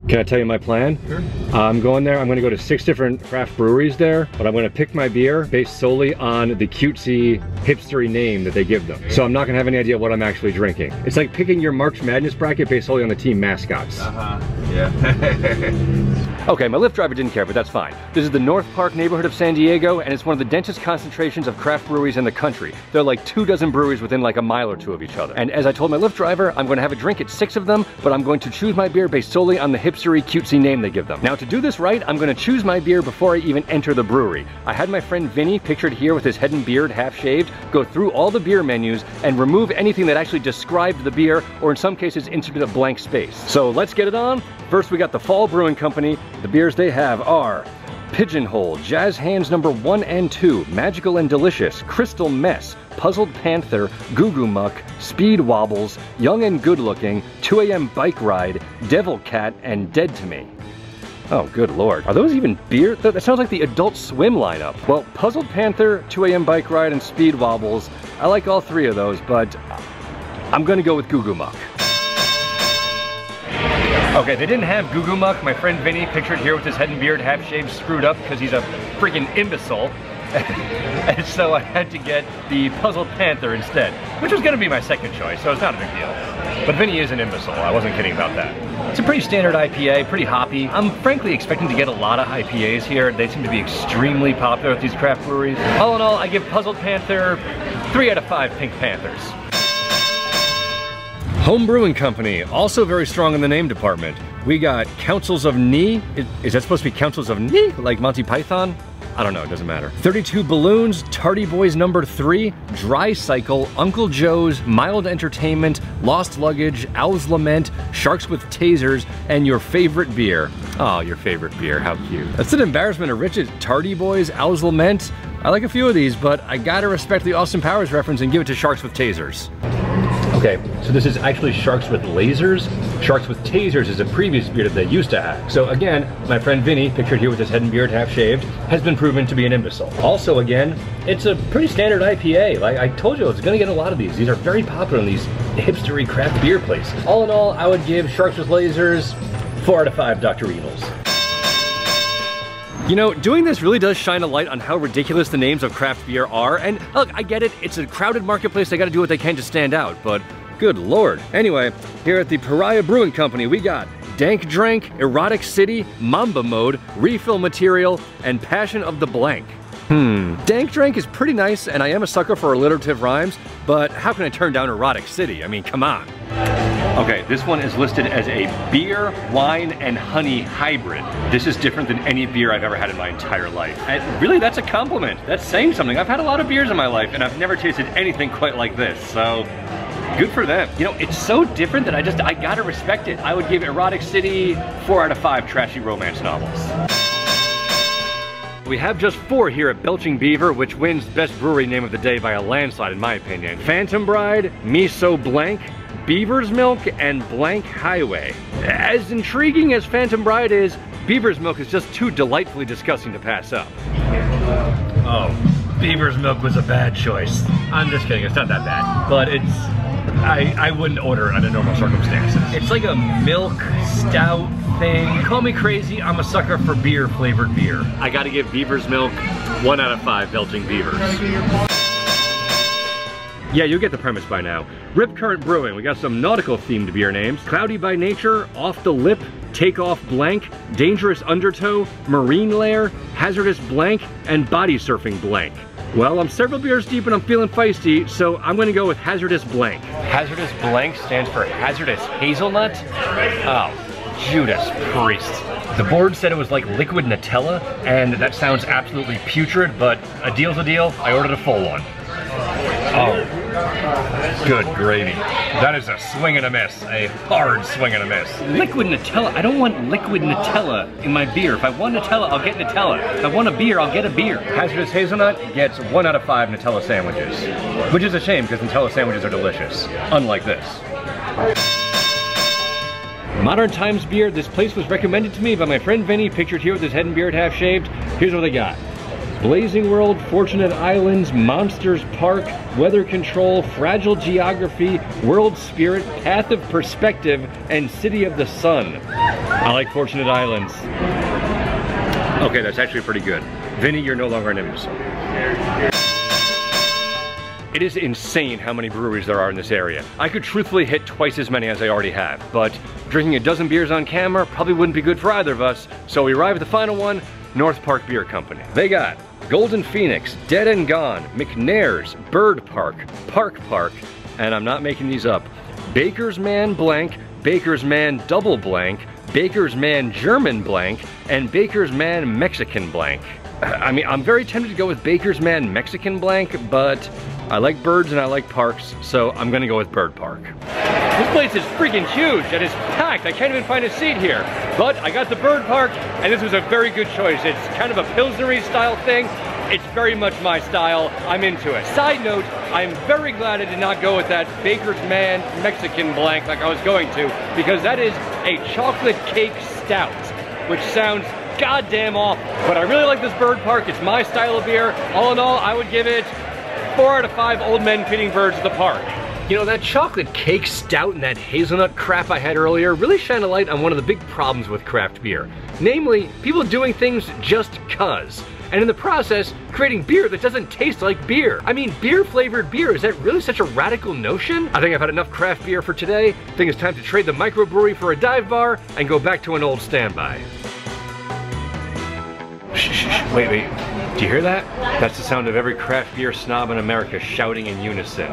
Can I tell you my plan? Sure. I'm going there, I'm gonna go to 6 different craft breweries there, but I'm gonna pick my beer based solely on the cutesy, hipstery name that they give them. So I'm not gonna have any idea what I'm actually drinking. It's like picking your March Madness bracket based solely on the team mascots. Yeah. Okay, my Lyft driver didn't care, but that's fine. This is the North Park neighborhood of San Diego, and it's one of the densest concentrations of craft breweries in the country. There are like 24 breweries within like a mile or 2 of each other. And as I told my Lyft driver, I'm going to have a drink at 6 of them, but I'm going to choose my beer based solely on the hipstery, cutesy name they give them. Now to do this right, I'm going to choose my beer before I even enter the brewery. I had my friend Vinny, pictured here with his head and beard half shaved, go through all the beer menus and remove anything that actually described the beer, or in some cases inserted a blank space. So let's get it on. First we got the Fall Brewing Company. The beers they have are Pigeonhole, Jazz Hands number 1 and 2, Magical and Delicious, Crystal Mess, Puzzled Panther, Goo Goo Muck, Speed Wobbles, Young and Good Looking, 2 AM Bike Ride, Devil Cat, and Dead to Me. Oh, good lord. Are those even beer? That sounds like the Adult Swim lineup. Well, Puzzled Panther, 2 AM Bike Ride, and Speed Wobbles, I like all 3 of those, but I'm gonna go with Goo Goo Muck. Okay, they didn't have Goo Goo Muck. My friend Vinny, pictured here with his head and beard half shaved, screwed up because he's a freaking imbecile. And so I had to get the Puzzled Panther instead, which was gonna be my second choice, so it's not a big deal. But Vinny is an imbecile, I wasn't kidding about that. It's a pretty standard IPA, pretty hoppy. I'm frankly expecting to get a lot of IPAs here. They seem to be extremely popular at these craft breweries. All in all, I give Puzzled Panther 3 out of 5 Pink Panthers. Home Brewing Company, also very strong in the name department. We got Councils of Knee. Is that supposed to be Councils of Knee? Like Monty Python? I don't know, it doesn't matter. 32 Balloons, Tardy Boys number 3, Dry Cycle, Uncle Joe's, Mild Entertainment, Lost Luggage, Owl's Lament, Sharks with Tasers, and your favorite beer. Oh, your favorite beer, how cute. That's an embarrassment of riches. Tardy Boys, Owl's Lament. I like a few of these, but I gotta respect the Austin Powers reference and give it to Sharks with Tasers. Okay, so this is actually Sharks with Lasers. Sharks with Tasers is a previous beer that they used to have. So again, my friend Vinny, pictured here with his head and beard half shaved, has been proven to be an imbecile. Also again, it's a pretty standard IPA. Like I told you, I was gonna get a lot of these. These are very popular in these hipstery craft beer places. All in all, I would give Sharks with Lasers 4 out of 5 Dr. Evils. You know, doing this really does shine a light on how ridiculous the names of craft beer are, and look, I get it, it's a crowded marketplace, they gotta do what they can to stand out, but good lord. Anyway, here at the PARIAH Brewing Company, we got Dank Drank, Erotic City, Mamba Mode, Refill Material, and Passion of the Blank. Dank Drank is pretty nice, and I am a sucker for alliterative rhymes, but how can I turn down Erotic City? I mean, come on. Okay, this one is listed as a beer, wine, and honey hybrid. This is different than any beer I've ever had in my entire life. And really, that's a compliment. That's saying something. I've had a lot of beers in my life, and I've never tasted anything quite like this, so good for them. You know, it's so different that I gotta respect it. I would give Erotic City 4 out of 5 trashy romance novels. We have just 4 here at Belching Beaver, which wins Best Brewery Name of the Day by a landslide in my opinion. Phantom Bride, Miso Blank, Beaver's Milk, and Blank Highway. As intriguing as Phantom Bride is, Beaver's Milk is just too delightfully disgusting to pass up. Oh, Beaver's Milk was a bad choice. I'm just kidding, it's not that bad. But I wouldn't order it under normal circumstances. It's like a milk stout thing. Call me crazy, I'm a sucker for beer flavored beer. I gotta give Beaver's Milk 1 out of 5 Belching Beavers. Yeah, you get the premise by now. Rip Current Brewing, we got some nautical themed beer names. Cloudy by Nature, Off the Lip, Take Off Blank, Dangerous Undertow, Marine Lair, Hazardous Blank, and Body Surfing Blank. Well, I'm several beers deep and I'm feeling feisty, so I'm gonna go with Hazardous Blank. Hazardous Blank stands for Hazardous Hazelnut? Oh, Judas Priest. The board said it was like liquid Nutella, and that sounds absolutely putrid, but a deal's a deal. I ordered a full one. Oh, good gravy. That is a swing and a miss, a hard swing and a miss. Liquid Nutella, I don't want liquid Nutella in my beer. If I want Nutella, I'll get Nutella. If I want a beer, I'll get a beer. Hazardous Hazelnut gets 1 out of 5 Nutella sandwiches, which is a shame because Nutella sandwiches are delicious, unlike this. Modern Times beer, this place was recommended to me by my friend Vinny, pictured here with his head and beard half shaved. Here's what they got. Blazing World, Fortunate Islands, Monsters Park, Weather Control, Fragile Geography, World Spirit, Path of Perspective, and City of the Sun. I like Fortunate Islands. Okay, that's actually pretty good. Vinny, you're no longer an imbecile. It is insane how many breweries there are in this area. I could truthfully hit twice as many as I already have, but drinking a dozen beers on camera probably wouldn't be good for either of us, so we arrive at the final one, North Park Beer Company. They got Golden Phoenix, Dead and Gone, McNair's, Bird Park, Park Park, and I'm not making these up, Baker's Man blank, Baker's Man double blank, Baker's Man German blank, and Baker's Man Mexican blank. I mean, I'm very tempted to go with Baker's Man Mexican blank, but I like birds and I like parks, so I'm gonna go with Bird Park. This place is freaking huge and it's packed. I can't even find a seat here. But I got the Bird Park and this was a very good choice. It's kind of a Pilsnery style thing. It's very much my style. I'm into it. Side note, I'm very glad I did not go with that Baker's Man Mexican blank like I was going to, because that is a chocolate cake stout, which sounds goddamn awful. But I really like this Bird Park. It's my style of beer. All in all, I would give it 4 out of 5 old men feeding birds at the park. You know, that chocolate cake stout and that hazelnut crap I had earlier really shine a light on one of the big problems with craft beer. Namely, people doing things just cuz. And in the process, creating beer that doesn't taste like beer. I mean, beer-flavored beer, is that really such a radical notion? I think I've had enough craft beer for today. I think it's time to trade the microbrewery for a dive bar and go back to an old standby. Shh, wait. Do you hear that? That's the sound of every craft beer snob in America shouting in unison.